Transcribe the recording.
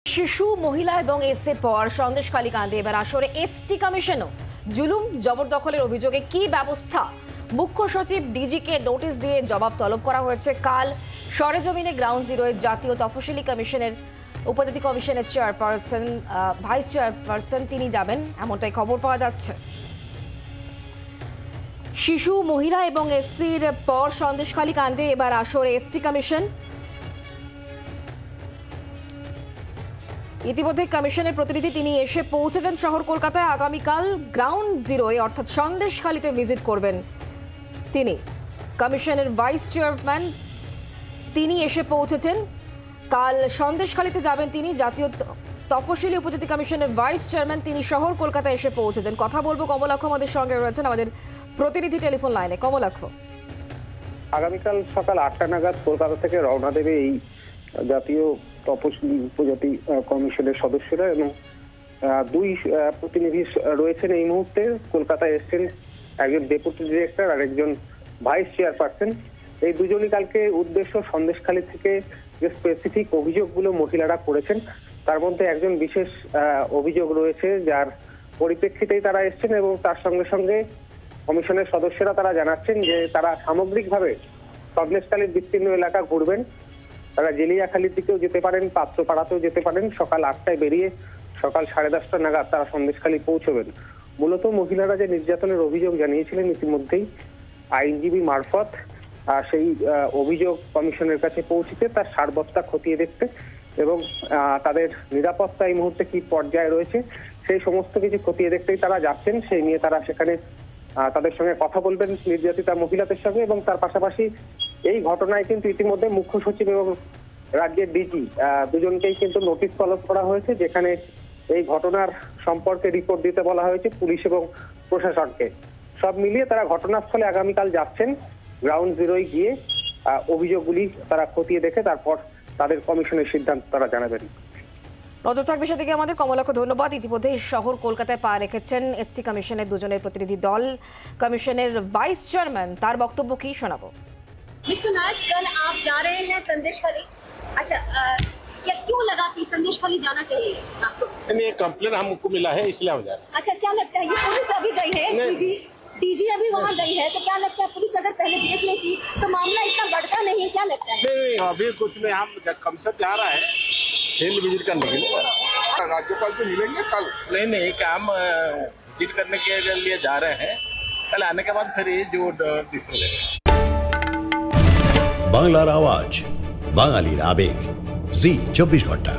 শিশু মহিলা এবং এসের পর সন্দেশখালী কাণ্ডে এবার আসরে এসটি কমিশনও জুলুম জবরদখলের অভিযোগে কি ব্যবস্থা, মুখ্য সচিব ডিজিকে নোটিশ দিয়ে জবাব তলব করা হয়েছে। কাল সরেজমিনে গ্রাউন্ড জিরোয় জাতীয় তফসিলি কমিশনের উপজাতি কমিশনের চেয়ারপারসন ভাইস চেয়ারপারসন তিনি যাবেন, এমনটাই খবর পাওয়া যাচ্ছে। শিশু মহিলা এবং এসসির পর সন্দেশখালী কাণ্ডে এবার আসরে এসটি কমিশন। ইতিমধ্যে কমিশনের প্রতিনিধি তিনি এসে পৌঁছেছেন শহর কলকাতায়। আগামীকাল গ্রাউন্ড জিরোয় অর্থাৎ সন্দেশখালীতে ভিজিট করবেন তিনি। কমিশনের ভাইস চেয়ারম্যান তিনি এসে পৌঁছেছেন। কাল সন্দেশখালীতে যাবেন তিনি। জাতীয় তফসিলি উপজাতি কমিশনের ভাইস চেয়ারম্যান তিনি শহর কলকাতায় এসে পৌঁছেছেন। কথা বলবো, কমলাক্ষ আমাদের সঙ্গে রয়েছেন, আমাদের প্রতিনিধি টেলিফোন লাইনে। কমলাক্ষ, আগামীকাল সকাল 8টা নাগাদ কলকাতা থেকে রওনা দেবে এই জাতীয় তপশিলি উপজাতি কমিশনের সদস্যরা এবং দুই প্রতিনিধি রয়েছেন এই মুহূর্তে। কলকাতায় এসছেন একজন ডেপুটি ডিরেক্টর আর একজন ভাইস চেয়ারপারসন। এই দুজনই কালকে উদ্দেশ্য সন্দেশখালী থেকে যে স্পেসিফিক অভিযোগগুলো মহিলারা করেছেন তার মধ্যে একজন বিশেষ অভিযোগ রয়েছে, যার পরিপ্রেক্ষিতেই তারা এসছেন এবং তার সঙ্গে সঙ্গে কমিশনের সদস্যরা তারা জানাচ্ছেন যে তারা সামগ্রিকভাবে সন্দেশখালীর বিস্তীর্ণ এলাকা ঘুরবেন। তারা জেলিয়াখালীর দিকেও যেতে পারেন, পাত্রপাড়াতেও যেতে পারেন। সকাল 8টায় বেরিয়ে সকাল 10:30টা নাগাদ তারা সন্দেশখালী পৌঁছবেন। মূলত মহিলারা যে নির্যাতনের অভিযোগ জানিয়েছিলেন ইতিমধ্যেই আইনজীবী মারফত সেই অভিযোগ কমিশনের কাছে পৌঁছেছে, তার সারবত্তা খতিয়ে দেখতে এবং তাদের নিরাপত্তা এই মুহূর্তে কি পর্যায়ে রয়েছে সেই সমস্ত কিছু খতিয়ে দেখতেই তারা যাচ্ছেন। সেই নিয়ে তারা সেখানে তাদের সঙ্গে কথা বলবেন, নির্যাতিতা মহিলাদের সঙ্গে। এবং তার পাশাপাশি এই ঘটনায় কিন্তু ইতিমধ্যে মুখ্য সচিব এবং রাজ্যের ডিজি দুজনকেই কিন্তু নোটিশ তলব করা হয়েছে, যেখানে এই ঘটনার সম্পর্কে রিপোর্ট দিতে বলা হয়েছে পুলিশ এবং প্রশাসনকে। সব মিলিয়ে তারা ঘটনাস্থলে আগামীকাল যাচ্ছেন। গ্রাউন্ড জিরোয় গিয়ে অভিযোগগুলি তারা খতিয়ে দেখে তারপর তাদের কমিশনের সিদ্ধান্ত তারা জানাবেন। নজর থাকবে সেদিকে আমাদের। কমলাক্ষ, ধন্যবাদ। ইতিমধ্যে শহর কলকাতায় পা রেখেছেন এসটি কমিশনের দুজনের প্রতিনিধি দল। কমিশনের ভাইস চেয়ারম্যান তার বক্তব্য কি শোনাবো। मिस्टर नायक, कल आप जा रहे हैं संदेशखाली। अच्छा, क्या क्यों लगा कि संदेशखाली जाना चाहिए आपको? नहीं, कंप्लेन हमको मिला है इसलिए हम जा रहे हैं। अच्छा, क्या लगता है ये पुलिस अभी गई है, डीजी अभी वहाँ गई है, तो क्या लगता है पुलिस अगर पहले देख लेती तो मामला इतना बढ़ता नहीं? क्या लगता है? नहीं, अभी कुछ नहीं, हम कमिश्नर जा रहा है फील्ड विजिट करने के लिए। राज्यपाल से मिलेंगे कल? नहीं, काम विजिट करने के लिए जा रहे हैं। कल आने के बाद फिर ये जो डिसीजन लेंगे। বাংলার আওয়াজ, বাঙালির আবেগ, জি 24 ঘন্টা।